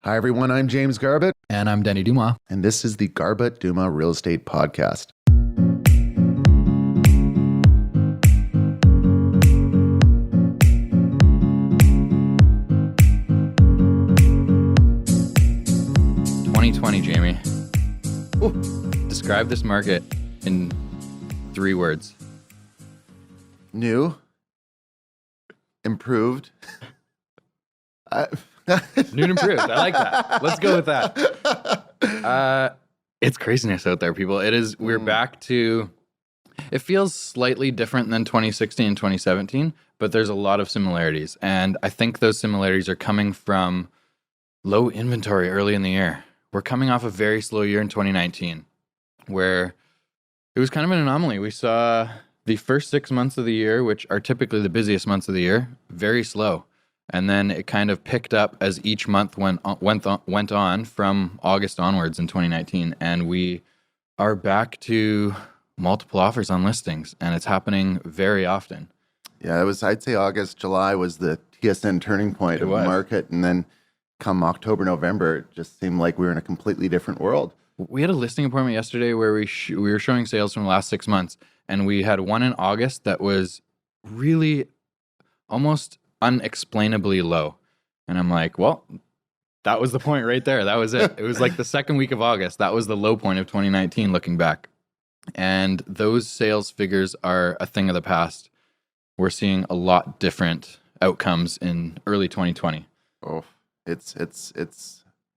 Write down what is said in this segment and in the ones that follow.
Hi, everyone. I'm James Garbutt, And I'm Denny Dumas. and this is the Garbutt Dumas Real Estate Podcast. Jamie. Ooh. Describe this market in 3 words. New, improved. New and improved. I like that. Let's go with that. It's craziness out there, people. We're back to, it feels slightly different than 2016 and 2017, but there's a lot of similarities. And I think those similarities are coming from low inventory early in the year. We're coming off a very slow year in 2019, where it was kind of an anomaly. We saw the first 6 months of the year, which are typically the busiest months of the year, very slow. And then it kind of picked up as each month went on from August onwards in 2019. And we are back to multiple offers on listings, and it's happening very often. Yeah, I'd say August, July was the TSN turning point of the market. And then come October, November, it just seemed like we were in a completely different world. We had a listing appointment yesterday where we were showing sales from the last 6 months, and we had one in August that was really almost unexplainably low. And I'm like, well, that was the point right there. That was it. It was like the second week of August. That was the low point of 2019 looking back. And those sales figures are a thing of the past. We're seeing a lot different outcomes in early 2020. Oh, it's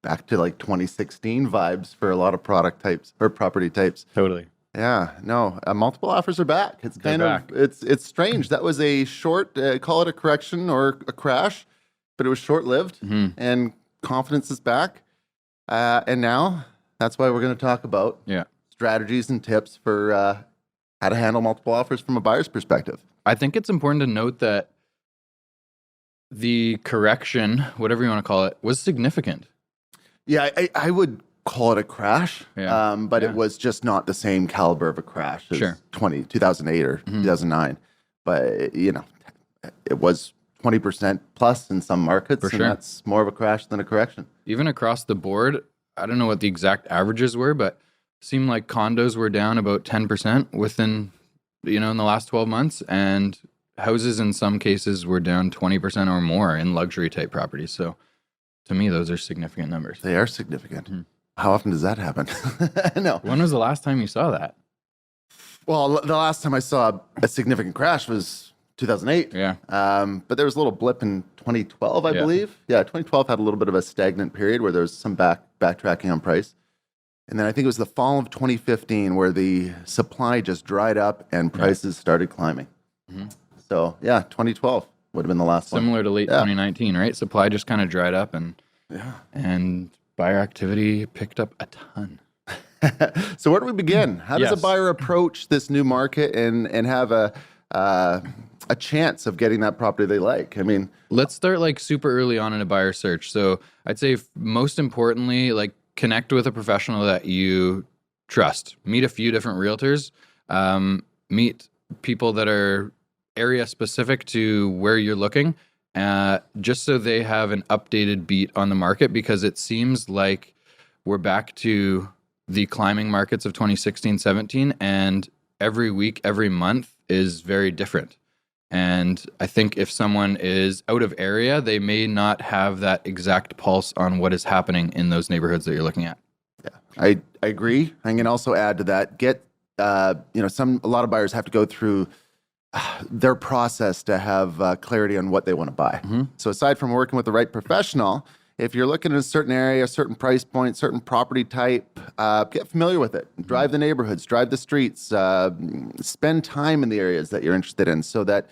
back to like 2016 vibes for a lot of product types or property types. Totally. Yeah, no, multiple offers are back. It's strange. That was a short, call it a correction or a crash, but it was short-lived, and confidence is back. And now that's why we're going to talk about strategies and tips for how to handle multiple offers from a buyer's perspective. I think it's important to note that the correction, whatever you want to call it, was significant. Yeah, I would call it a crash, but it was just not the same caliber of a crash as 2008 or 2009. But, it was 20% plus in some markets, and that's more of a crash than a correction. Even across the board, I don't know what the exact averages were, but it seemed like condos were down about 10% within, in the last 12 months, and houses in some cases were down 20% or more in luxury type properties. So to me, those are significant numbers. They are significant. How often does that happen? No. When was the last time you saw that? Well, the last time I saw a significant crash was 2008. Yeah. But there was a little blip in 2012, I believe. Yeah, 2012 had a little bit of a stagnant period where there was some backtracking on price. And then I think it was the fall of 2015 where the supply just dried up and prices started climbing. So, 2012 would have been the last one. Similar to late 2019, right? Supply just kind of dried up and buyer activity picked up a ton. So where do we begin? How does a buyer approach this new market and have a chance of getting that property they like? I mean, let's start like super early on in a buyer search. So I'd say most importantly, like connect with a professional that you trust. Meet a few different realtors. Meet people that are area specific to where you're looking, just so they have an updated beat on the market, because it seems like we're back to the climbing markets of 2016, 17, and every week, every month is very different. And I think if someone is out of area, they may not have that exact pulse on what is happening in those neighborhoods that you're looking at. Yeah, I agree. I can also add to that, a lot of buyers have to go through their process to have clarity on what they want to buy. So aside from working with the right professional, if you're looking at a certain area, a certain price point, certain property type, get familiar with it. Drive the neighborhoods, drive the streets, spend time in the areas that you're interested in so that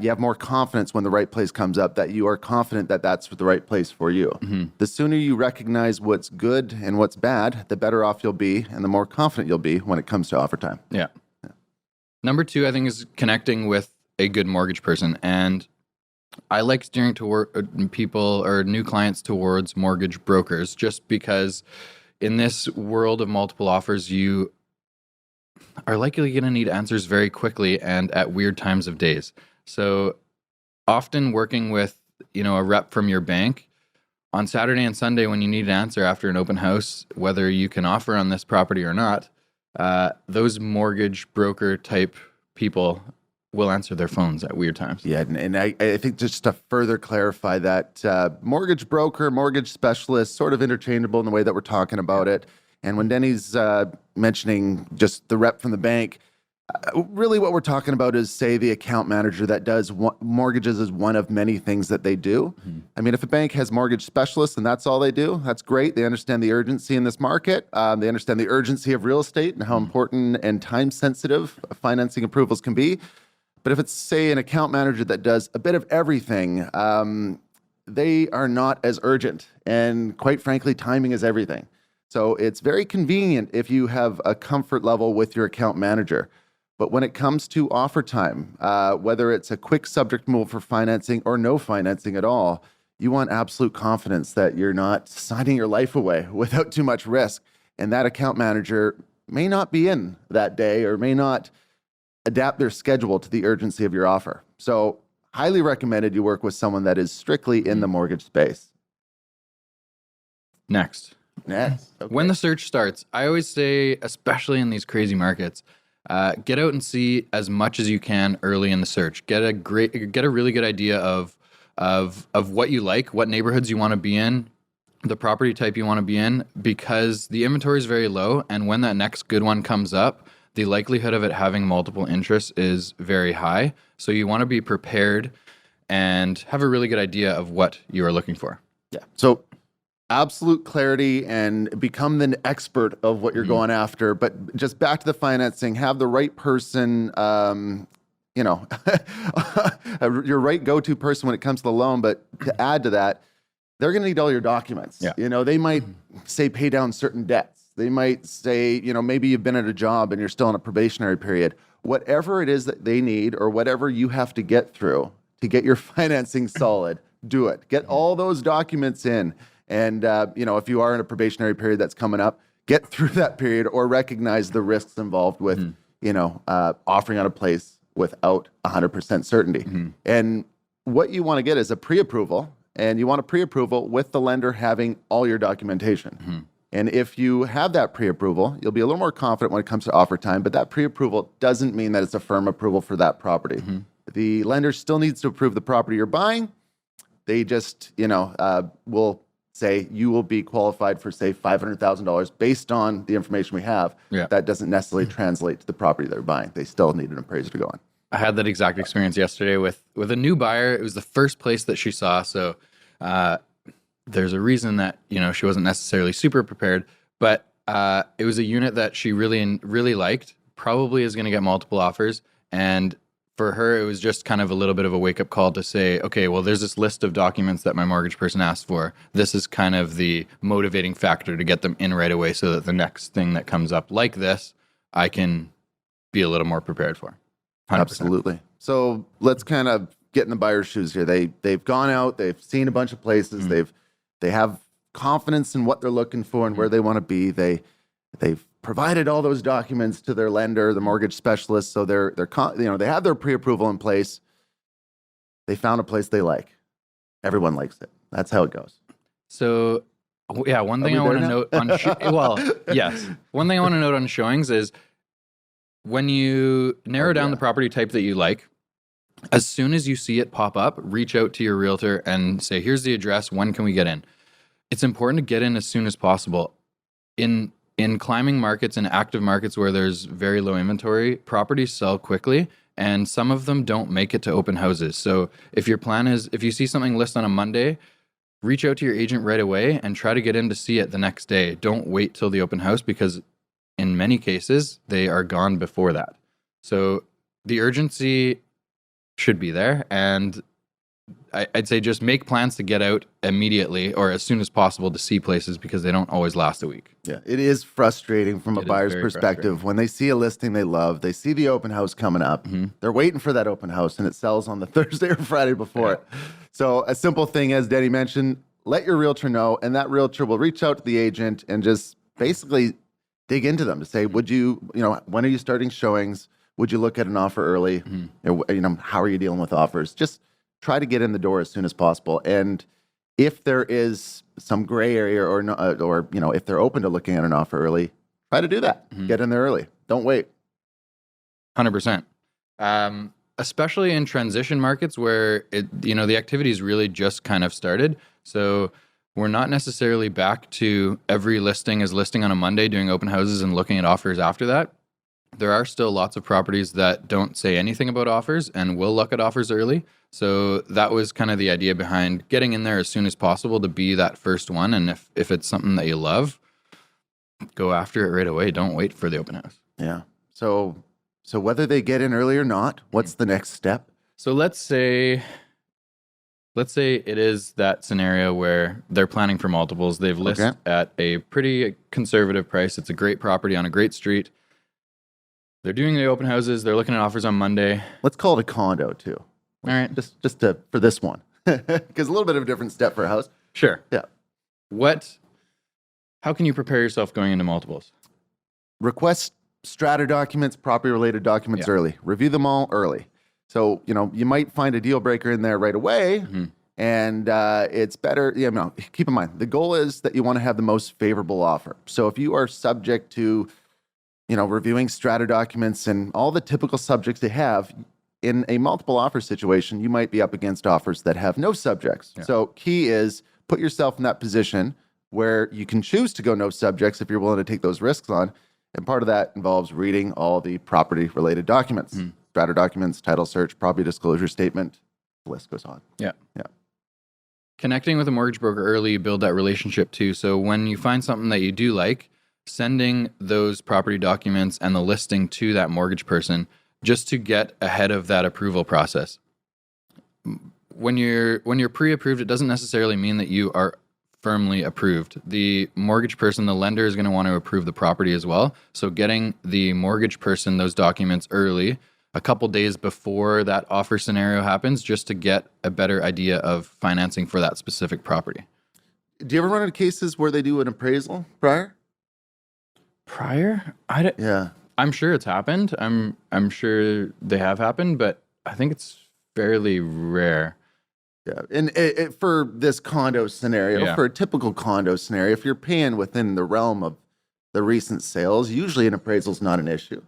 you have more confidence when the right place comes up, that you are confident that that's the right place for you. The sooner you recognize what's good and what's bad, the better off you'll be and the more confident you'll be when it comes to offer time. Yeah. Number 2, I think, is connecting with a good mortgage person. And I like steering people or new clients towards mortgage brokers, just because in this world of multiple offers, you are likely going to need answers very quickly and at weird times of days. So often working with, a rep from your bank on Saturday and Sunday, when you need an answer after an open house, whether you can offer on this property or not, those mortgage broker type people will answer their phones at weird times. Yeah, and I think just to further clarify that, mortgage broker, mortgage specialist, sort of interchangeable in the way that we're talking about it. And when Denny's mentioning just the rep from the bank, really what we're talking about is, say, the account manager that does mortgages is one of many things that they do. I mean, if a bank has mortgage specialists and that's all they do, that's great. They understand the urgency in this market. They understand the urgency of real estate and how important and time sensitive financing approvals can be. But if it's, say, an account manager that does a bit of everything, they are not as urgent. And quite frankly, timing is everything. So it's very convenient if you have a comfort level with your account manager. But when it comes to offer time, whether it's a quick subject move for financing or no financing at all, you want absolute confidence that you're not signing your life away without too much risk. And that account manager may not be in that day or may not adapt their schedule to the urgency of your offer. So highly recommended you work with someone that is strictly in the mortgage space. Next. Okay. When the search starts, I always say, especially in these crazy markets, get out and see as much as you can early in the search. Get a really good idea of what you like, what neighborhoods you want to be in, the property type you want to be in, because the inventory is very low, and when that next good one comes up, the likelihood of it having multiple interests is very high. So you want to be prepared and have a really good idea of what you are looking for. Yeah. So absolute clarity and become the expert of what you're going after. But just back to the financing, have the right person, your right go-to person when it comes to the loan. But to add to that, they're going to need all your documents. Yeah. They might say pay down certain debts. They might say, maybe you've been at a job and you're still in a probationary period. Whatever it is that they need or whatever you have to get through to get your financing solid, do it. Get all those documents in. And, if you are in a probationary period that's coming up, get through that period or recognize the risks involved with, offering on a place without 100% certainty. And what you want to get is a pre-approval, and you want a pre-approval with the lender having all your documentation. And if you have that pre-approval, you'll be a little more confident when it comes to offer time, but that pre-approval doesn't mean that it's a firm approval for that property. The lender still needs to approve the property you're buying. They just, will say you will be qualified for, say, $500,000 based on the information we have. Yeah. That doesn't necessarily translate to the property they're buying. They still need an appraiser to go on. I had that exact experience yesterday with a new buyer. It was the first place that she saw. So, there's a reason that, she wasn't necessarily super prepared, but it was a unit that she really liked, probably is going to get multiple offers. And for her, it was just kind of a little bit of a wake-up call to say, okay, well, there's this list of documents that my mortgage person asked for. This is kind of the motivating factor to get them in right away so that the next thing that comes up like this, I can be a little more prepared for. 100%. Absolutely. So let's kind of get in the buyer's shoes here. They've gone out, they've seen a bunch of places, they have confidence in what they're looking for and where they want to be. They've provided all those documents to their lender, the mortgage specialist, so they have their pre-approval in place. They found a place they like. Everyone likes it. That's how it goes. So, yeah, one thing I want to note on yes. One thing I want to note on showings is when you narrow down the property type that you like, as soon as you see it pop up, reach out to your realtor and say, here's the address. When can we get in? It's important to get in as soon as possible. In climbing markets and active markets where there's very low inventory, properties sell quickly, and some of them don't make it to open houses. So if your plan is, if you see something listed on a Monday, reach out to your agent right away and try to get in to see it the next day. Don't wait till the open house, because in many cases, they are gone before that. So the urgency should be there, and I'd say just make plans to get out immediately or as soon as possible to see places, because they don't always last a week. Yeah, it is frustrating from a buyer's perspective when they see a listing they love, they see the open house coming up, they're waiting for that open house, and it sells on the Thursday or Friday before it. So a simple thing, as Denny mentioned, let your realtor know, and that realtor will reach out to the agent and just basically dig into them to say, would you, when are you starting showings? Would you look at an offer early? How are you dealing with offers? Just try to get in the door as soon as possible. And if there is some gray area or if they're open to looking at an offer early, try to do that. Get in there early. Don't wait. 100%. Especially in transition markets where the activity's really just kind of started. So we're not necessarily back to every listing is listing on a Monday, doing open houses and looking at offers after that. There are still lots of properties that don't say anything about offers and will look at offers early. So that was kind of the idea behind getting in there as soon as possible to be that first one. And if it's something that you love, go after it right away. Don't wait for the open house. Yeah. So whether they get in early or not, what's the next step? So let's say it is that scenario where they're planning for multiples. They've listed at a pretty conservative price. It's a great property on a great street. They're doing the open houses. They're looking at offers on Monday. Let's call it a condo too. All right. Just for this one, because a little bit of a different step for a house. Sure. Yeah. How can you prepare yourself going into multiples? Request strata documents, property-related documents early. Review them all early. So, you might find a deal breaker in there right away, and it's better. Keep in mind, the goal is that you want to have the most favorable offer. So if you are subject to, reviewing strata documents and all the typical subjects they have, in a multiple offer situation, you might be up against offers that have no subjects. Yeah. So key is put yourself in that position where you can choose to go no subjects if you're willing to take those risks on. And part of that involves reading all the property-related documents, strata documents, title search, property disclosure statement. The list goes on. Yeah. Connecting with a mortgage broker early, you build that relationship too. So when you find something that you do like, sending those property documents and the listing to that mortgage person just to get ahead of that approval process. When you're pre-approved, it doesn't necessarily mean that you are firmly approved. The mortgage person, the lender, is going to want to approve the property as well. So getting the mortgage person those documents early, a couple days before that offer scenario happens, just to get a better idea of financing for that specific property. Do you ever run into cases where they do an appraisal prior? Yeah. I'm sure it's happened. I'm sure they have happened, but I think it's fairly rare. Yeah, and for this condo scenario, for a typical condo scenario, if you're paying within the realm of the recent sales, usually an appraisal is not an issue.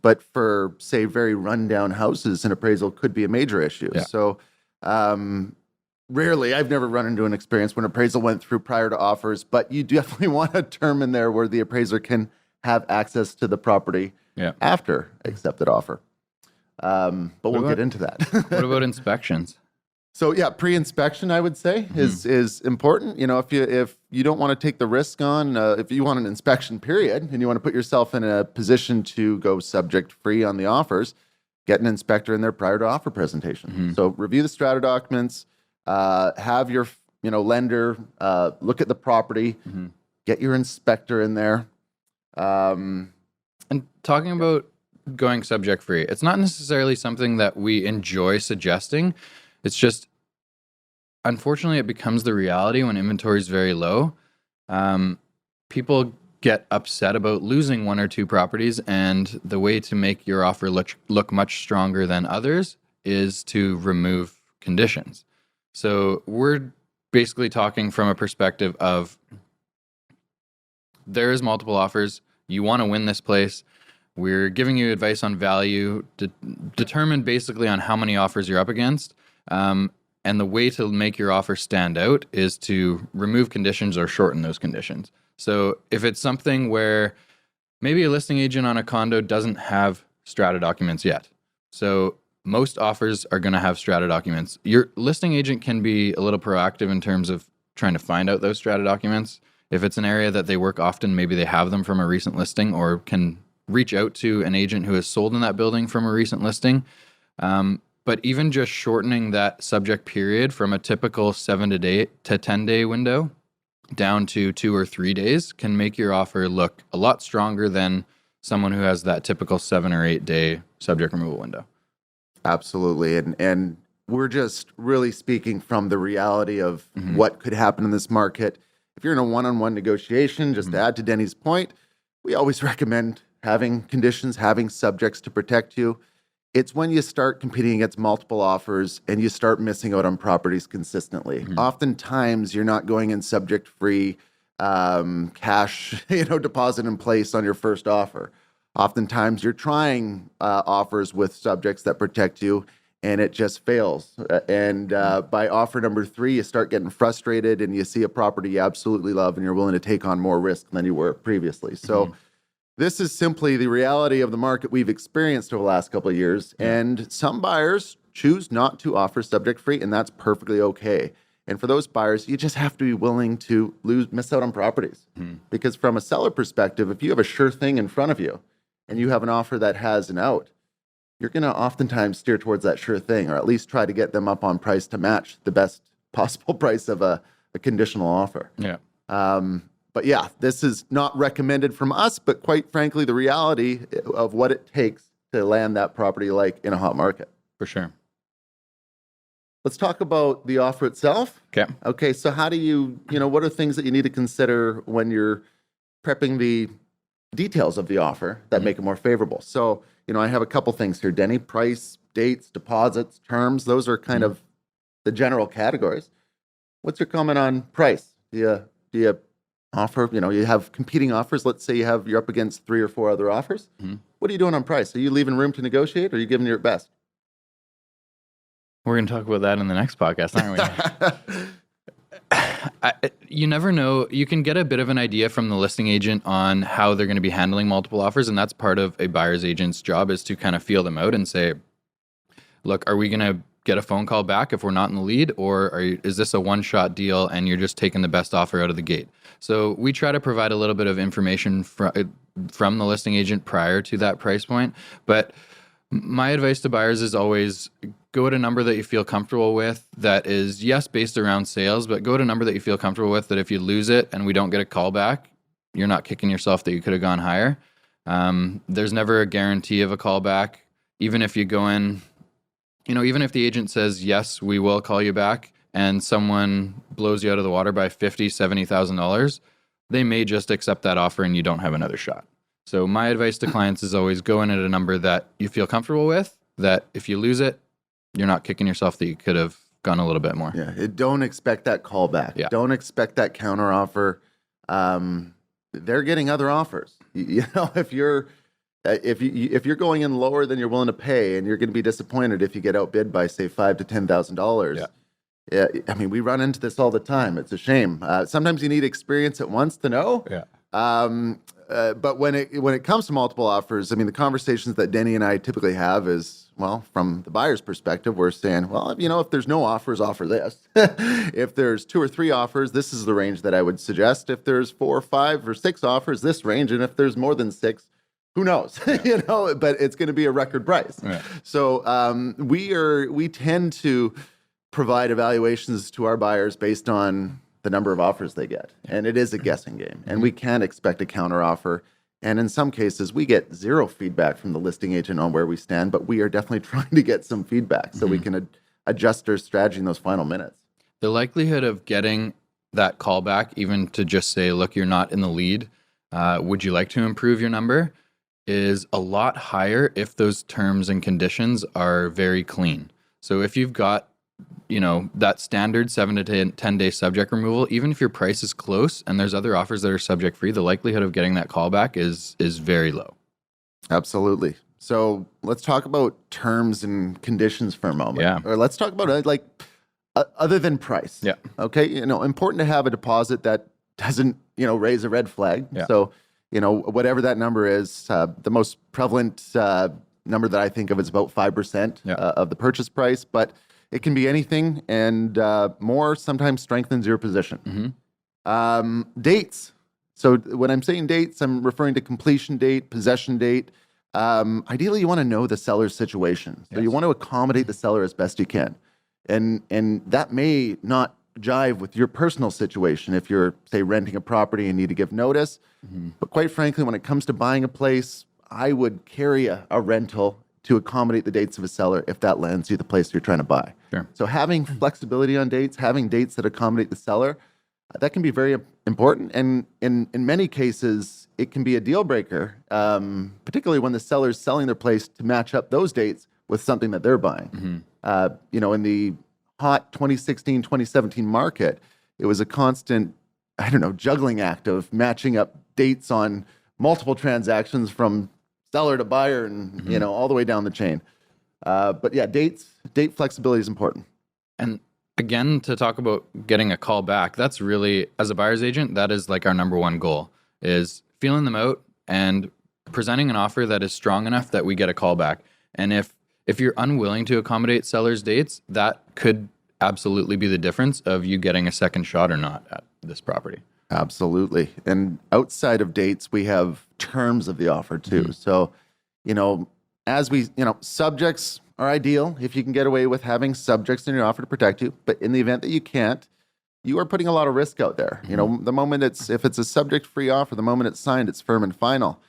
But for, say, very rundown houses, an appraisal could be a major issue. Yeah. So rarely, I've never run into an experience when appraisal went through prior to offers, but you definitely want a term in there where the appraiser can have access to the property after accepted offer. But we'll get into that. What about inspections? So pre-inspection, I would say, is important. If you don't want to take the risk on, if you want an inspection period and you want to put yourself in a position to go subject free on the offers, get an inspector in there prior to offer presentation. So review the strata documents, have your lender look at the property, get your inspector in there. And talking about going subject free, it's not necessarily something that we enjoy suggesting. It's just, unfortunately, it becomes the reality when inventory is very low. People get upset about losing one or two properties, and the way to make your offer look much stronger than others is to remove conditions. So we're basically talking from a perspective of there is multiple offers. You want to win this place. We're giving you advice on value, determined basically on how many offers you're up against. And the way to make your offer stand out is to remove conditions or shorten those conditions. So if it's something where maybe a listing agent on a condo doesn't have strata documents yet, so most offers are going to have strata documents. Your listing agent can be a little proactive in terms of trying to find out those strata documents. If it's an area that they work often, maybe they have them from a recent listing, or can reach out to an agent who has sold in that building from a recent listing. But even just shortening that subject period from a typical 7 to 10 day window down to 2 or 3 days can make your offer look a lot stronger than someone who has that typical 7 or 8 day subject removal window. Absolutely. And we're just really speaking from the reality of what could happen in this market. If you're in a one-on-one negotiation, just to add to Denny's point, we always recommend having conditions, having subjects to protect you. It's when you start competing against multiple offers and you start missing out on properties consistently. Oftentimes, you're not going in subject-free cash, deposit in place on your first offer. Oftentimes, you're trying offers with subjects that protect you, and it just fails. And by offer number 3, you start getting frustrated, and you see a property you absolutely love, and you're willing to take on more risk than you were previously. So. This is simply the reality of the market we've experienced over the last couple of years. And some buyers choose not to offer subject free, and that's perfectly okay. And for those buyers, you just have to be willing to miss out on properties. Because from a seller perspective, if you have a sure thing in front of you and you have an offer that has an out, you're going to oftentimes steer towards that sure thing, or at least try to get them up on price to match the best possible price of a conditional offer. Yeah. But yeah, this is not recommended from us, but quite frankly, the reality of what it takes to land that property like in a hot market. For sure. Let's talk about the offer itself. Okay. Okay, so how do what are things that you need to consider when you're prepping the details of the offer that make it more favorable? So, I have a couple things here, Denny. Price, dates, deposits, terms. Those are kind of the general categories. What's your comment on price? Do you offer, you have competing offers. Let's say you're up against 3 or 4 other offers. What are you doing on price? Are you leaving room to negotiate, or are you giving your best? We're going to talk about that in the next podcast, aren't we? You never know. You can get a bit of an idea from the listing agent on how they're going to be handling multiple offers. And that's part of a buyer's agent's job, is to kind of feel them out and say, look, are we going to get a phone call back if we're not in the lead, or is this a one-shot deal and you're just taking the best offer out of the gate? So we try to provide a little bit of information from the listing agent prior to that price point. But my advice to buyers is always go at a number that you feel comfortable with, that is, yes, based around sales, but go at a number that you feel comfortable with, that if you lose it and we don't get a call back, you're not kicking yourself that you could have gone higher. There's never a guarantee of a call back. Even if you go in, even if the agent says, yes, we will call you back, and someone blows you out of the water by $50,000, $70,000, they may just accept that offer and you don't have another shot. So my advice to clients is always go in at a number that you feel comfortable with, that if you lose it, you're not kicking yourself that you could have gone a little bit more. Yeah, don't expect that call back. Yeah. Don't expect that counter offer. They're getting other offers. If you're going in lower than you're willing to pay, and you're going to be disappointed if you get outbid by, say, $5,000 to $10,000. Yeah, I mean, we run into this all the time. It's a shame. Sometimes you need experience at once to know. Yeah. But when it comes to multiple offers, I mean, the conversations that Denny and I typically have is, well, from the buyer's perspective, we're saying, well, if there's no offers, offer this. If there's 2 or 3 offers, this is the range that I would suggest. If there's 4 or 5 or 6 offers, this range. And if there's more than 6, who knows? But it's going to be a record price. Yeah. So we tend to provide evaluations to our buyers based on the number of offers they get. And it is a guessing game. And we can't expect a counter offer. And in some cases, we get 0 feedback from the listing agent on where we stand, but we are definitely trying to get some feedback so we can adjust our strategy in those final minutes. The likelihood of getting that call back, even to just say, look, you're not in the lead, would you like to improve your number, is a lot higher if those terms and conditions are very clean. So if you've got that standard 7 to 10 day subject removal, even if your price is close and there's other offers that are subject free, the likelihood of getting that callback is very low. Absolutely. So let's talk about terms and conditions for a moment. Yeah. Or let's talk about other than price. Yeah. Okay. Important to have a deposit that doesn't, raise a red flag. Yeah. So, whatever that number is, the most prevalent number that I think of is about 5% of the purchase price, but it can be anything, and more sometimes strengthens your position. Dates. So when I'm saying dates, I'm referring to completion date, possession date. Ideally, you want to know the seller's situation. So you want to accommodate the seller as best you can. And that may not jive with your personal situation if you're, say, renting a property and need to give notice. But quite frankly, when it comes to buying a place, I would carry a rental to accommodate the dates of a seller if that lands you the place you're trying to buy. Sure. So having flexibility on dates, having dates that accommodate the seller, that can be very important. And in many cases, it can be a deal breaker, particularly when the seller's selling their place to match up those dates with something that they're buying. In the hot 2016, 2017 market, it was a constant, juggling act of matching up dates on multiple transactions from seller to buyer and, all the way down the chain. But yeah, date flexibility is important. And again, to talk about getting a call back, that's really, as a buyer's agent, that is like our number one goal, is feeling them out and presenting an offer that is strong enough that we get a call back. And if you're unwilling to accommodate sellers' dates, that could absolutely be the difference of you getting a second shot or not at this property. Absolutely. And outside of dates, we have terms of the offer too. So, as we, subjects are ideal if you can get away with having subjects in your offer to protect you. But in the event that you can't, you are putting a lot of risk out there. The moment if it's a subject-free offer, the moment it's signed, it's firm and final.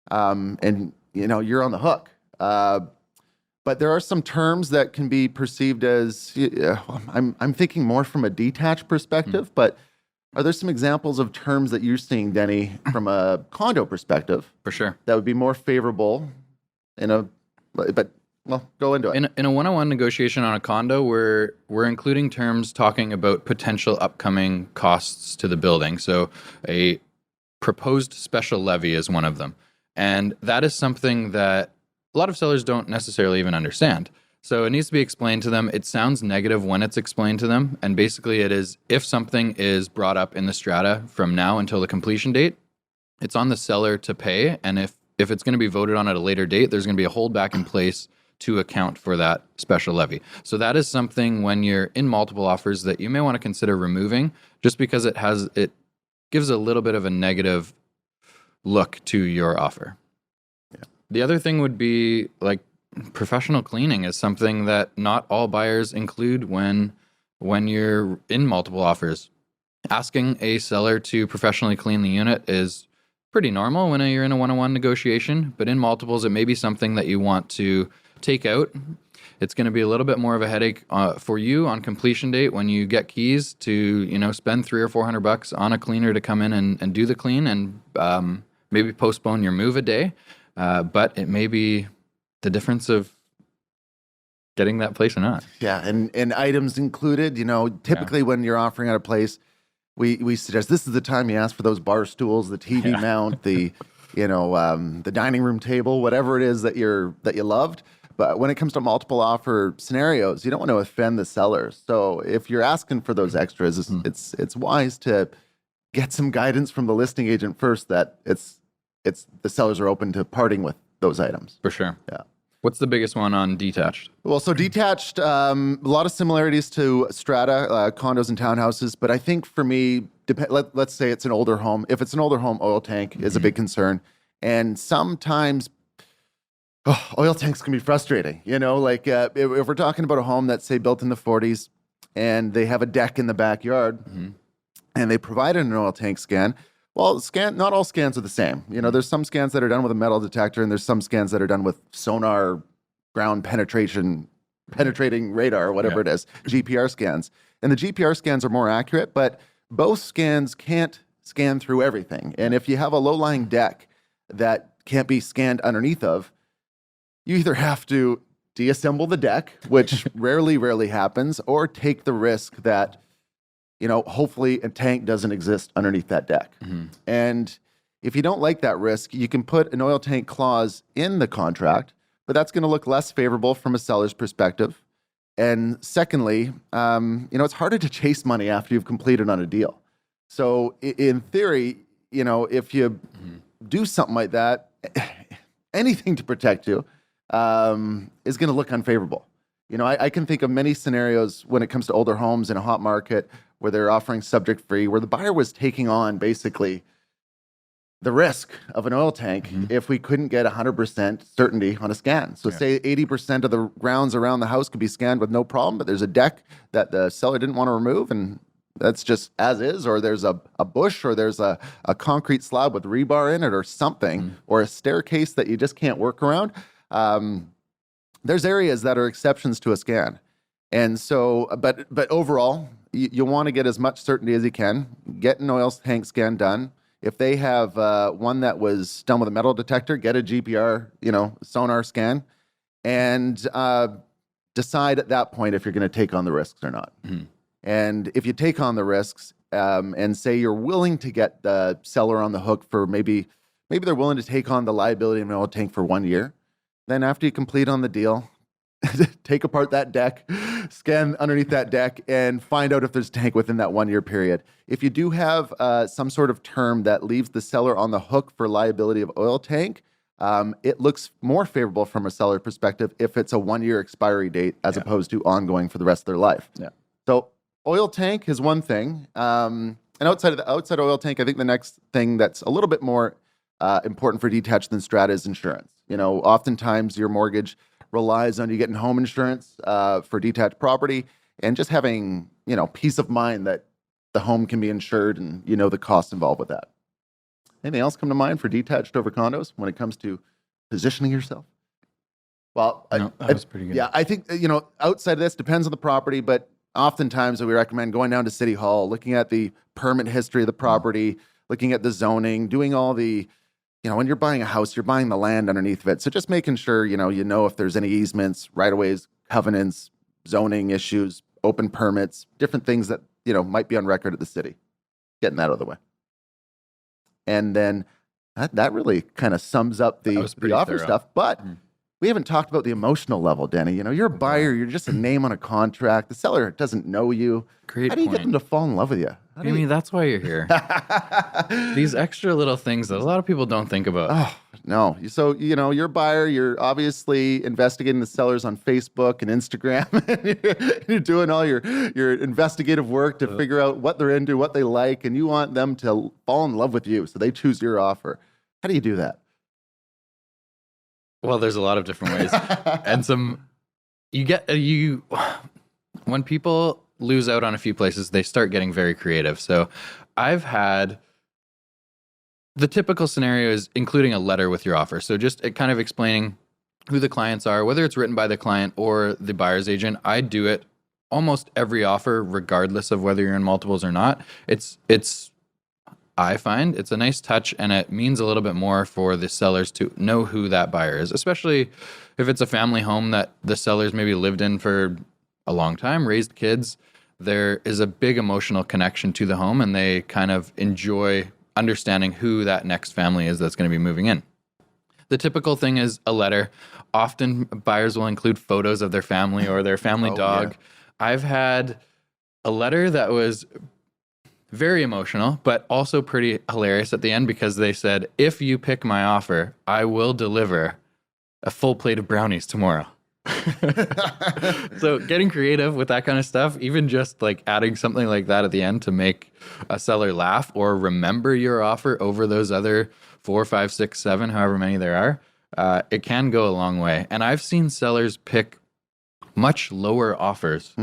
And you're on the hook. But there are some terms that can be perceived as, I'm thinking more from a detached perspective, but are there some examples of terms that you're seeing, Denny, from a condo perspective? For sure. That would be more favorable go into it. In a one-on-one negotiation on a condo, we're including terms talking about potential upcoming costs to the building. So a proposed special levy is one of them. And that is something that a lot of sellers don't necessarily even understand. So it needs to be explained to them. It sounds negative when it's explained to them. And basically it is, if something is brought up in the strata from now until the completion date, it's on the seller to pay. And if it's going to be voted on at a later date, there's going to be a holdback in place to account for that special levy. So that is something when you're in multiple offers that you may want to consider removing, just because it gives a little bit of a negative look to your offer. Yeah. The other thing would be like professional cleaning is something that not all buyers include when you're in multiple offers. Asking a seller to professionally clean the unit is pretty normal when you're in a one-on-one negotiation, but in multiples, it may be something that you want to take out. It's going to be a little bit more of a headache for you on completion date when you get keys to, spend $300 or $400 on a cleaner to come in and do the clean and maybe postpone your move a day. But it may be the difference of getting that place or not. Yeah, and items included, typically when you're offering at a place, we suggest this is the time you ask for those bar stools, the TV mount, the dining room table, whatever it is that you loved. But when it comes to multiple offer scenarios, you don't want to offend the sellers. So if you're asking for those extras, it's wise to get some guidance from the listing agent first that it's the sellers are open to parting with those items. For sure. Yeah. What's the biggest one on detached? Well, so detached, a lot of similarities to strata, condos and townhouses. But I think for me, let's say it's an older home. If it's an older home, oil tank is a big concern. And sometimes oil tanks can be frustrating. If we're talking about a home that's, say, built in the 40s and they have a deck in the backyard and they provided an oil tank scan, well, not all scans are the same. There's some scans that are done with a metal detector, and there's some scans that are done with sonar, ground penetrating radar, whatever it is, GPR scans. And the GPR scans are more accurate, but both scans can't scan through everything. And if you have a low-lying deck that can't be scanned underneath of, you either have to deassemble the deck, which rarely happens, or take the risk that hopefully a tank doesn't exist underneath that deck. And if you don't like that risk, you can put an oil tank clause in the contract, but that's going to look less favorable from a seller's perspective. And secondly, it's harder to chase money after you've completed on a deal. So in theory, if you do something like that, anything to protect you is going to look unfavorable. I can think of many scenarios when it comes to older homes in a hot market where they're offering subject free, where the buyer was taking on basically the risk of an oil tank if we couldn't get 100% certainty on a scan. So say 80% of the grounds around the house could be scanned with no problem, but there's a deck that the seller didn't want to remove and that's just as is, or there's a bush, or there's a concrete slab with rebar in it or something, or a staircase that you just can't work around. There's areas that are exceptions to a scan. And so, but overall, you want to get as much certainty as you can. Get an oil tank scan done. If they have one that was done with a metal detector, get a GPR, sonar scan. and decide at that point if you're going to take on the risks or not. And if you take on the risks and say you're willing to get the seller on the hook for maybe they're willing to take on the liability of an oil tank for 1 year, then after you complete on the deal, take apart that deck, scan underneath that deck, and find out if there's a tank within that 1 year period. If you do have some sort of term that leaves the seller on the hook for liability of oil tank, it looks more favorable from a seller perspective if it's a 1 year expiry date as opposed to ongoing for the rest of their life. Yeah. So oil tank is one thing. And outside oil tank, I think the next thing that's a little bit more important for detached than strata is insurance. Oftentimes your mortgage relies on you getting home insurance for detached property and just having, peace of mind that the home can be insured and the costs involved with that. Anything else come to mind for detached over condos when it comes to positioning yourself? Well, that was pretty good. Yeah, I think, outside of this, depends on the property, but oftentimes we recommend going down to City Hall, looking at the permit history of the property, looking at the zoning, doing all the, when you're buying a house, you're buying the land underneath of it. So just making sure, if there's any easements, right-of-ways, covenants, zoning issues, open permits, different things that, might be on record at the city. Getting that out of the way. And then that really kind of sums up the offer stuff. But we haven't talked about the emotional level, Denny. You're a buyer. You're just a name on a contract. The seller doesn't know you. Great How do you point. get them to fall in love with you? That's why you're here. These extra little things that a lot of people don't think about. Oh, no. So, you're a buyer. You're obviously investigating the sellers on Facebook and Instagram. You're doing all your investigative work to figure out what they're into, what they like, and you want them to fall in love with you. So they choose your offer. How do you do that? Well, there's a lot of different ways. And when people lose out on a few places, they start getting very creative. So I've had the typical scenario is including a letter with your offer. So just kind of explaining who the clients are, whether it's written by the client or the buyer's agent. I do it almost every offer, regardless of whether you're in multiples or not. I find it's a nice touch, and it means a little bit more for the sellers to know who that buyer is, especially if it's a family home that the sellers maybe lived in for a long time, raised kids. There is a big emotional connection to the home, and they kind of enjoy understanding who that next family is that's going to be moving in. The typical thing is a letter. Often buyers will include photos of their family or their family dog. Yeah. I've had a letter that was very emotional, but also pretty hilarious at the end because they said, if you pick my offer, I will deliver a full plate of brownies tomorrow. So getting creative with that kind of stuff, even just like adding something like that at the end to make a seller laugh or remember your offer over those other 4, 5, 6, 7, however many there are, it can go a long way. And I've seen sellers pick much lower offers,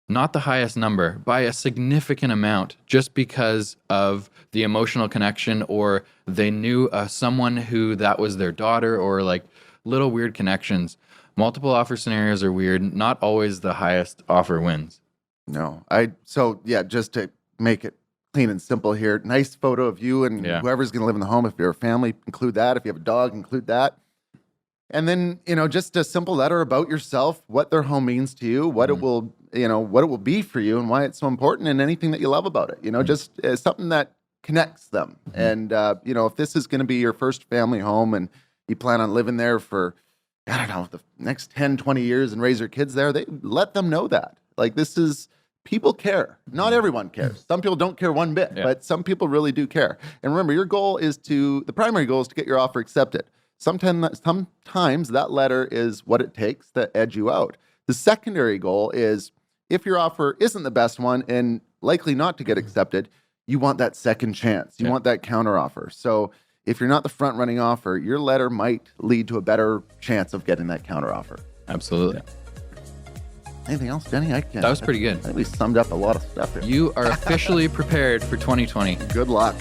not the highest number, by a significant amount, just because of the emotional connection, or they knew someone who that was their daughter, or like little weird connections. Multiple offer scenarios are weird. Not always the highest offer wins. No. Just to make it clean and simple here, nice photo of you and whoever's going to live in the home. If you're a family, include that. If you have a dog, include that. And then, just a simple letter about yourself, what their home means to you, what it will, what it will be for you and why it's so important, and anything that you love about it, just something that connects them. And, if this is going to be your first family home and you plan on living there for, I don't know, the next 10, 20 years and raise your kids there, they let them know that. Like, people care. Not everyone cares. Some people don't care one bit, but some people really do care. And remember, the primary goal is to get your offer accepted. Sometimes that letter is what it takes to edge you out. The secondary goal is, if your offer isn't the best one and likely not to get accepted, you want that second chance. You want that counter offer. So if you're not the front running offer, your letter might lead to a better chance of getting that counter offer. Absolutely. Anything else, Denny? That was pretty good. I think we summed up a lot of stuff here. You are officially prepared for 2020. Good luck.